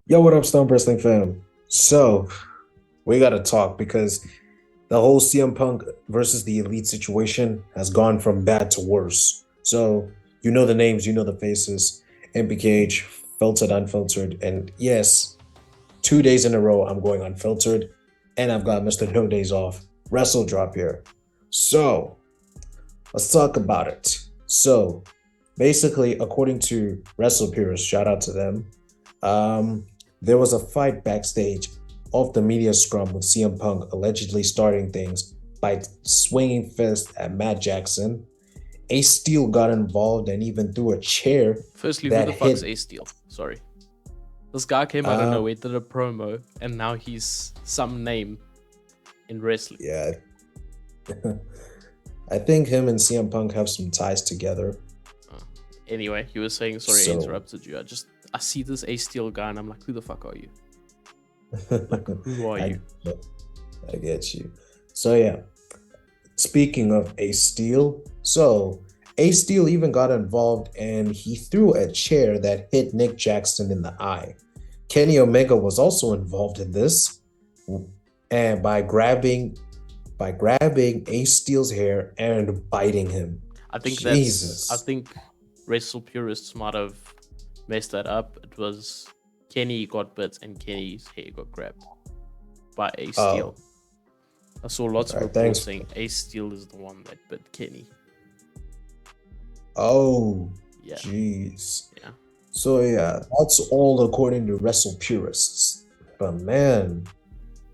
Yo, what up, STOMP Wrestling fam? So, we gotta talk because the whole CM Punk versus the Elite situation has gone from bad to worse. So, you know the names, you know the faces. MPKH, filtered, unfiltered. And yes, 2 days in a row, I'm going unfiltered. And I've got Mr. No Days Off. WrestleDrop here. So, let's talk about it. So, basically, according to WrestlePurists, shout out to them, um, there was a fight backstage off the media scrum with CM Punk allegedly starting things by swinging fist at Matt Jackson. A Steel got involved and even threw a chair Firstly, who that the fuck's hit. A-Steel? Sorry. This guy came out of Uh, nowhere, did a promo, and now he's some name in wrestling. yeah, I think him and CM Punk have some ties together. Uh, anyway, he was saying, sorry, I So, interrupted you. I see this A-Steel guy, and I'm like, who the fuck are you? Like, who are I, you? I get you. So, yeah. Speaking of A Steel even got involved and he threw a chair that hit Nick Jackson in the eye. Kenny Omega was also involved in this, and by grabbing A Steel's hair and biting him. I Jesus. think wrestle purists might have messed that up. It was Kenny got bit and Kenny's hair got grabbed by A-Steel. Oh, I saw lots all of right. reports Thanks. saying A-Steel is the one that bit Kenny. Oh, Yeah, jeez. yeah. So yeah, that's all according to wrestle purists. But man,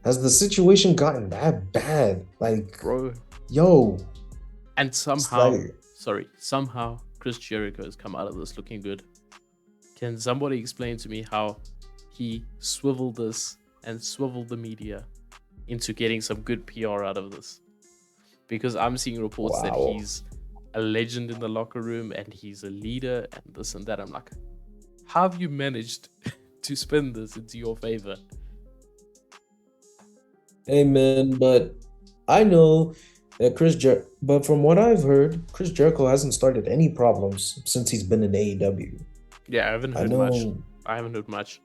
has the situation gotten that bad? Like, Bro, yo, and it's like, somehow Chris Jericho has come out of this looking good. Can somebody explain to me how he swiveled this and swiveled the media into getting some good PR out of this? Because I'm seeing reports that wow. he's a legend in the locker room and he's a leader and this and that. I'm like, how have you managed to spin this into your favor? Hey man, but I know that but from what I've heard, Chris Jericho hasn't started any problems since he's been in AEW. Yeah, I haven't I heard much. know, I haven't heard much.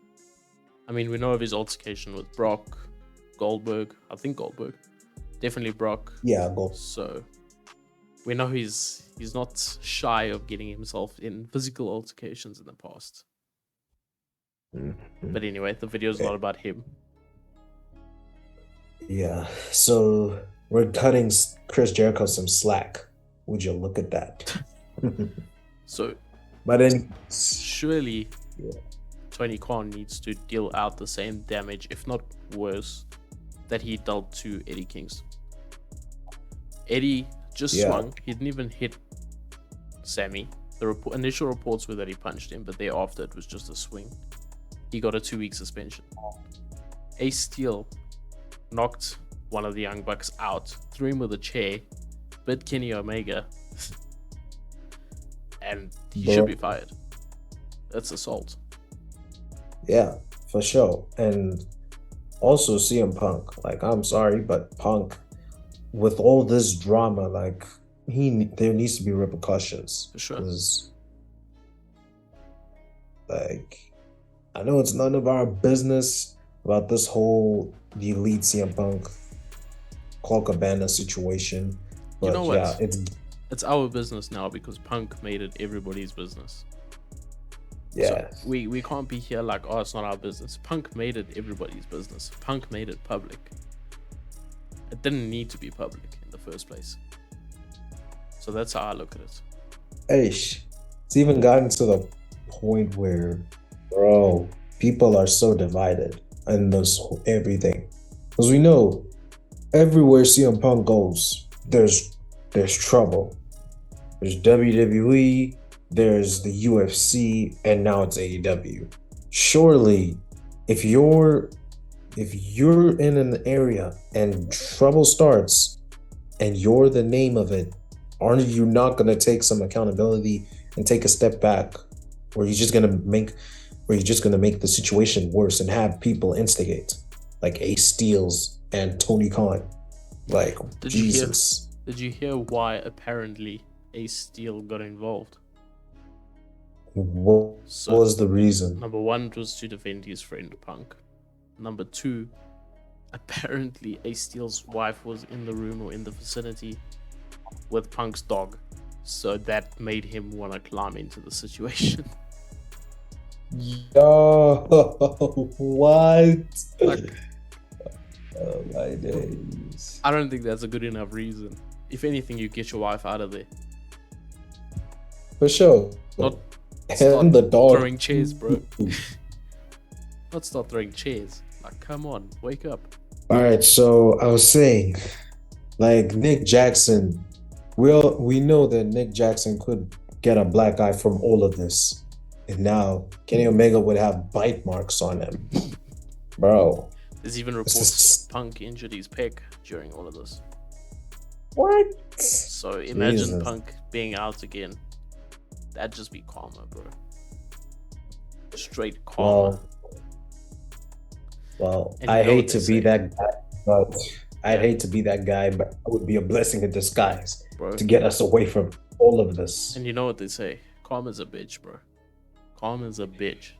I mean, we know of his altercation with Brock, Goldberg. I think Goldberg. Definitely Brock. yeah, go. So we know he's not shy of getting himself in physical altercations in the past. Mhm. But anyway, the video is Eh, not about him. Yeah, so we're cutting Chris Jericho some slack. Would you look at that? So But then, surely yeah, Tony Khan needs to deal out the same damage, if not worse, that he dealt to Eddie Kingston. Eddie just yeah, swung. He didn't even hit Sammy. The initial reports were that he punched him, but thereafter it was just a swing. He got a 2-week suspension. Ace Steel knocked one of the Young Bucks out, threw him with a chair, bit Kenny Omega, and he should bro, be fired. That's assault. yeah, for sure. And also CM Punk. Like, I'm sorry, but Punk, with all this drama, like there needs to be repercussions For sure. because, like, I know it's none of our business about this whole the elite CM Punk Cole Cabana situation, You know but yeah, what? it's It's our business now because Punk made it everybody's business. So yeah, we can't be here like, oh, it's not our business. Punk made it everybody's business. Punk made it public. It didn't need to be public in the first place. So that's how I look at it. ish. It's even gotten to the point where, bro, people are so divided in this everything because we know everywhere CM Punk goes, there's trouble. There's WWE, there's the UFC, and now it's AEW. Surely, if you're in an area and trouble starts and you're the name of it, aren't you not gonna take some accountability and take a step back? Or you're just gonna make the situation worse and have people instigate like Ace Steels and Tony Khan. Like, Did you hear? Jesus. Did you hear why apparently Ace Steel got involved? What So was the reason? number one was to defend his friend Punk. Number two, apparently A-Steel's wife was in the room or in the vicinity with Punk's dog. So that made him want to climb into the situation. Yo, what? Like, Oh my days. I don't think that's a good enough reason. If anything, you get your wife out of there. For sure. Not And the dog. throwing chairs, bro. Not start throwing chairs. Like, come on, wake up. All right, so I was saying, like Nick Jackson, we know that Nick Jackson could get a black eye from all of this, and now Kenny Omega would have bite marks on him, bro. There's even reports Punk injured his pec during all of this. What? So imagine Jesus. Punk being out again. That'd just be karma, bro. Straight karma. Well, And you I know hate what to they be say. that guy, but I'd hate to be that guy, but it would be a blessing in disguise Bro. to get us away from all of this. And you know what they say? Karma's a bitch, bro. Karma's a bitch.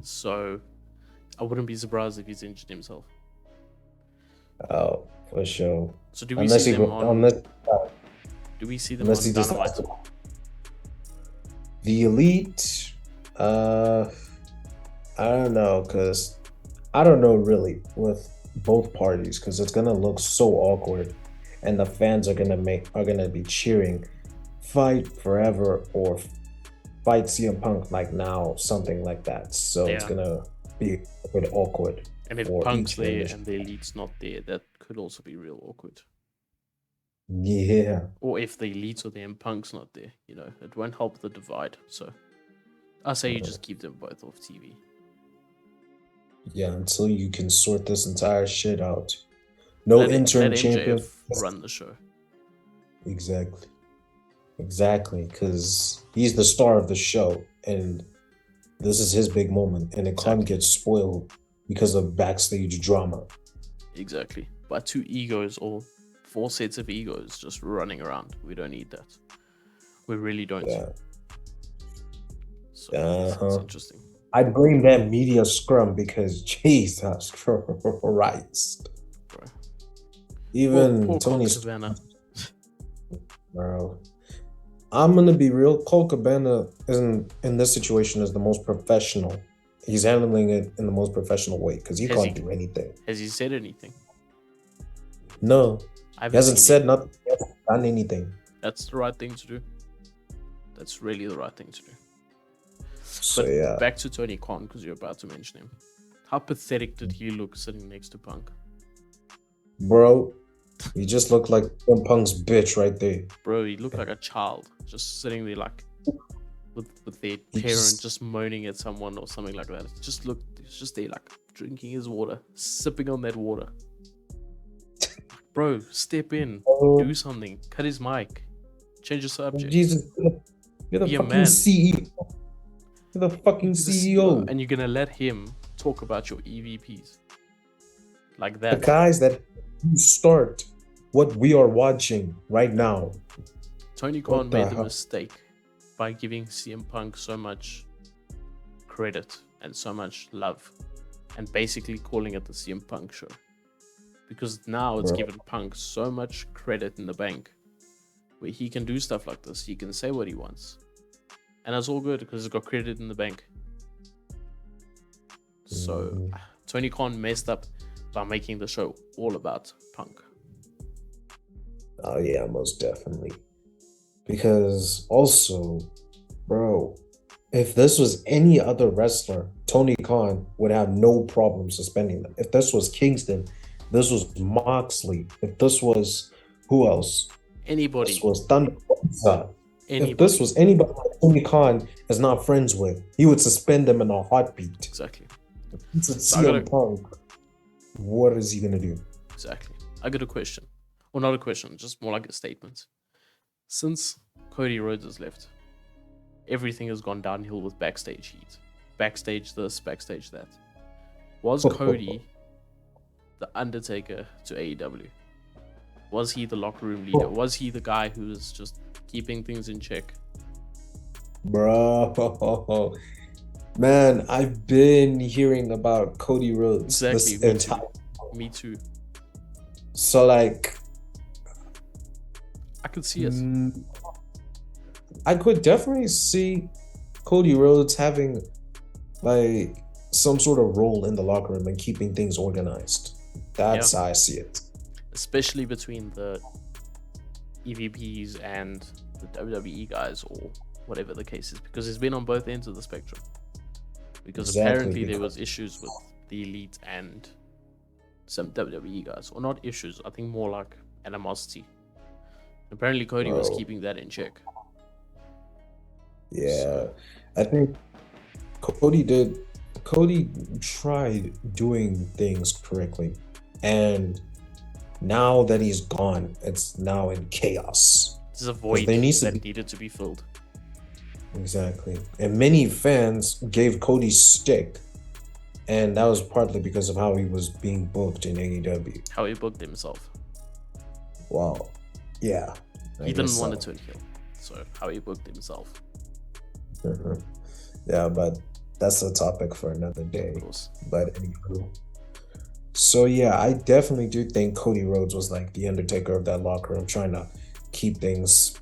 So I wouldn't be surprised if he's injured himself. Oh, for sure. So do we see them on? Do we see them on unless he just Dynamite? the Elite. I don't know, cause I don't know really with both parties, cause it's gonna look so awkward, and the fans are gonna be cheering, fight forever or fight CM Punk like now, something like that. So it's Yeah. gonna be a bit awkward. And if for Punk's each there member. and the Elite's not there, that could also be real awkward. Yeah, Or if the Elite's are there and Punk's not there, you know, it won't help the divide. So I say you just keep them both off TV. yeah. Until you can sort this entire shit out. No Let interim MJF champion. run the show. Exactly, because he's the star of the show, and this is his big moment, and it can't get spoiled because of backstage drama. Exactly. But two egos or 4 sets of egos just running around. We don't need that. We really don't. Yeah. So it's interesting. I blame that media scrum because Jesus Christ. Bro. Even Poor Tony Colt Cabana. Bro. I'm gonna be real. Colt Cabana isn't in this situation is the most professional. He's handling it in the most professional way because he can't do anything. Has he said anything? No, I he hasn't said nothing. He hasn't done anything. That's the right thing to do. That's really the right thing to do. So But yeah, back to Tony Khan, because you're about to mention him. How pathetic did he look sitting next to Punk? bro, he just looked like CM Punk's bitch right there. Bro, he looked like a child, just sitting there like with their parent just moaning at someone or something like that. It just looked, he was just there like drinking his water, sipping on that water. Bro, step in, do something, cut his mic, change the subject. Jesus, you're the Be a fucking man. CEO. You're the fucking He's the CEO. and you're gonna let him talk about your EVPs like The that. guys that start what we are watching right now. Tony What Khan the made the hell? mistake by giving CM Punk so much credit and so much love and basically calling it the CM Punk show. Because now it's Bro. given Punk so much credit in the bank where he can do stuff like this. He can say what he wants. And it's all good because it's got credit in the bank. So Tony Khan messed up by making the show all about Punk. Oh yeah, most definitely. Because also, bro, if this was any other wrestler, Tony Khan would have no problem suspending them. If this was Kingston, this was Moxley. If this was who else? Anybody. This was Thunder Rosa. Anybody. If this was anybody that Tony Khan is not friends with, he would suspend them in a heartbeat. Exactly. If it's a So I gotta- CM Punk, what is he gonna do? Exactly. I got a question. Well, not a question, just more like a statement. Since Cody Rhodes has left, everything has gone downhill with backstage heat. Backstage this, backstage that. Was Cody the Undertaker to AEW? Was he the locker room leader? Was he the guy who was just keeping things in check? Bro, man, I've been hearing about Cody Rhodes Exactly, this me too. entire. Me too. So like, I could see it. mm, I could definitely see Cody Rhodes having like some sort of role in the locker room and keeping things organized. Yeah. That's how I see it. Especially between the EVPs and the WWE guys, or whatever the case is, because he's been on both ends of the spectrum. Because Exactly, apparently there because was issues with the Elite and some WWE guys, or not issues. I think more like animosity. Apparently Cody was bro, keeping that in check. yeah, So I think Cody did. Cody tried doing things correctly, and now that he's gone, it's now in chaos there's a because void there needs to be that needed to be filled. exactly, and many fans gave Cody stick, and that was partly because of how he was being booked in AEW. How he booked himself. Wow, yeah, I He didn't guess want so. to turn heel. So how he booked himself, Mhm. Yeah, but that's a topic for another of day. course. But anywho, so yeah, I definitely do think Cody Rhodes was like the Undertaker of that locker room, trying to keep things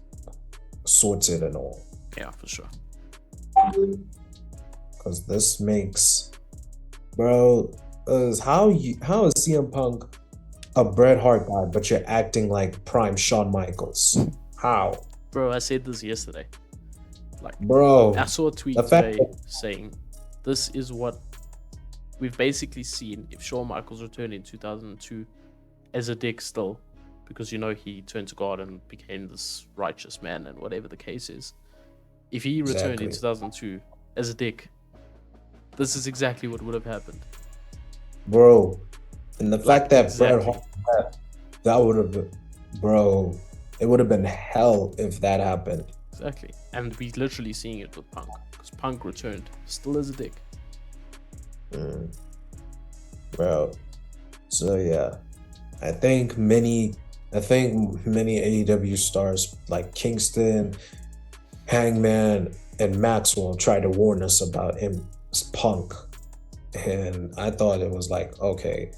sorted and all. Yeah, for sure. Because this makes, bro, how is CM Punk a Bret Hart guy, but you're acting like prime Shawn Michaels? How, Bro, I said this yesterday. Like, I bro? saw a The tweet fact today that saying this is what we've basically seen if Shawn Michaels returned in 2002 as a dick still, because he turned to God and became this righteous man and whatever the case is. If he returned in exactly, 2002 as a dick, this is exactly what would have happened. bro, and the Like, fact that Bret exactly. Hart left, that would have been, bro, it would have been hell if that happened. Exactly. And we literally seeing it with Punk, because Punk returned still as a dick. Mm, bro. So yeah, I think many, I think many AEW stars like Kingston, Hangman, and Maxwell tried to warn us about him, Punk, and I thought it was like, okay,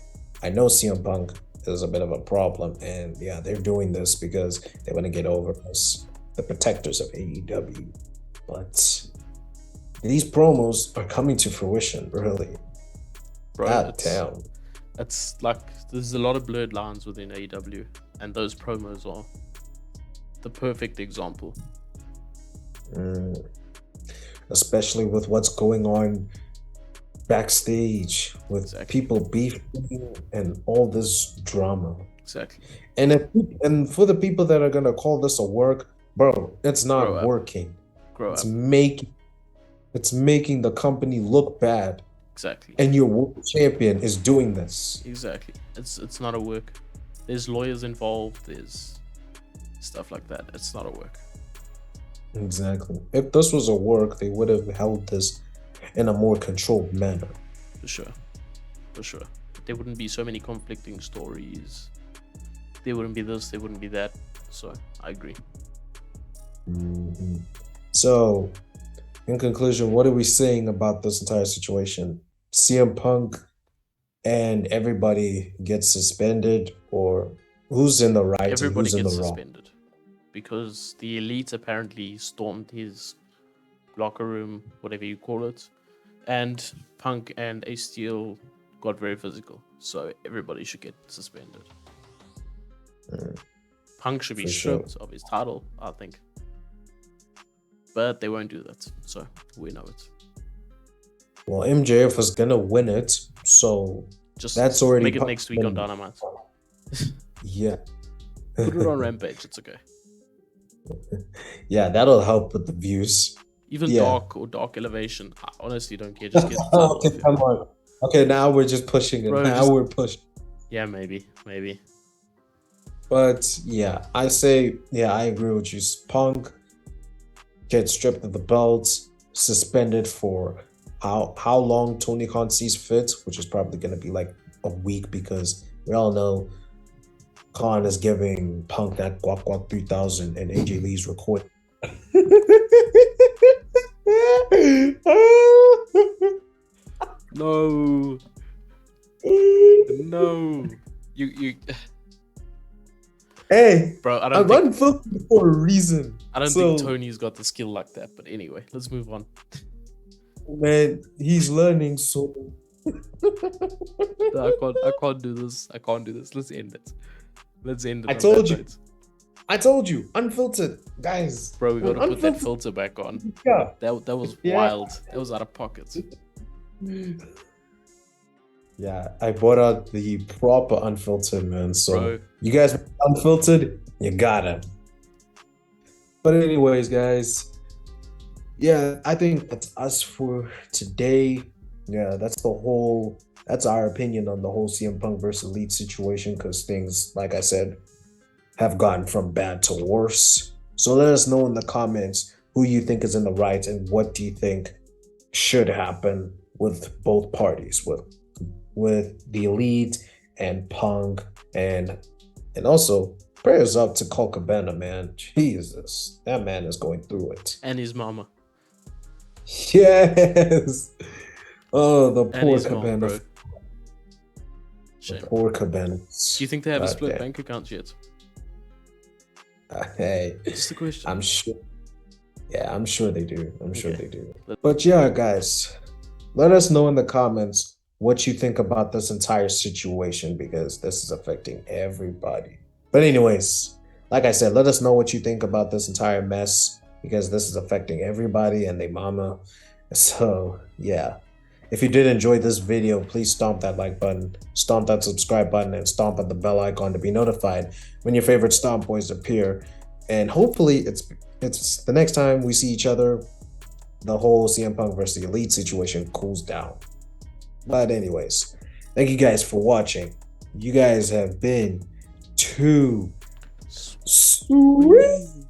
I know CM Punk is a bit of a problem, and yeah, they're doing this because they want to get over us, the protectors of AEW. But these promos are coming to fruition, really. Bro, God damn. it's like there's a lot of blurred lines within AEW, and those promos are the perfect example. Mm, especially with what's going on backstage with Exactly. people beefing and all this drama. Exactly. And if, and for the people that are gonna call this a work, bro, it's Grow not up. working. Grow It's up. making it's making the company look bad, Exactly. and your world champion is doing this. Exactly. It's not a work. There's lawyers involved. There's stuff like that. It's not a work. Exactly. If this was a work, they would have held this in a more controlled manner. For sure. For sure. There wouldn't be so many conflicting stories. There wouldn't be this. There wouldn't be that. So I agree. Mhm. So, in conclusion, what are we saying about this entire situation? CM Punk and everybody gets suspended, or who's in the right and Everybody who's in the gets wrong? suspended because the elite apparently stormed his locker room, whatever you call it, and Punk and A got very physical. So everybody should get suspended. Mm, Punk should be for sure. stripped of his title, I think. But they won't do that. So we know it. Well, MJF was gonna win it, so that's Just already make it next week on Dynamite. yeah. Put it on Rampage. It's okay. Yeah, that'll help with the views. Even Yeah. Dark or Dark Elevation. I honestly don't care. Just get the title Okay, off him. come on. Okay, now we're just pushing it. Bro, Now just. we're pushing. Yeah, maybe. But yeah, I say, yeah, I agree with you. Punk gets stripped of the belts, suspended for how long Tony Khan sees fit, which is probably going to be like a week because we all know Khan is giving Punk that Guap Guap 3000 and AJ Lee's recording. No. No. You Hey, bro, I'm unfiltered for a reason. I don't think Tony's got the skill like that, but anyway, let's move on. Man, he's learning so. No, I can't do this. I can't do this. Let's end it. Let's end it. I told you, unfiltered, guys. Bro, we gotta put that filter back on. Yeah. That was wild. That was out of pocket. Yeah, I brought out the proper unfiltered, man. So Bro. you guys unfiltered, you got him. But anyways, guys, yeah, I think that's us for today. Yeah, that's our opinion on the whole CM Punk versus Elite situation, because things, like I said, have gone from bad to worse. So let us know in the comments who you think is in the right and what do you think should happen with both parties, with the Elite and Punk, and also prayers up to Colt Cabana, man. Jesus, that man is going through it. And his mama. Yes. Oh, the poor Cabana. Mom, bro. Shame. The poor Cabana. Do you think they have a split bank account yet? Hey, just a question. I'm sure. Yeah, I'm sure they do. I'm sure they do. But yeah, guys, let us know in the comments what you think about this entire situation, because this is affecting everybody. But anyways, like I said, let us know what you think about this entire mess, because this is affecting everybody and their mama. So yeah, if you did enjoy this video, please stomp that like button, stomp that subscribe button, and stomp at the bell icon to be notified when your favorite Stomp Boys appear. And hopefully it's the next time we see each other, the whole CM Punk versus the Elite situation cools down. But anyways, thank you guys for watching. You guys have been too sweet.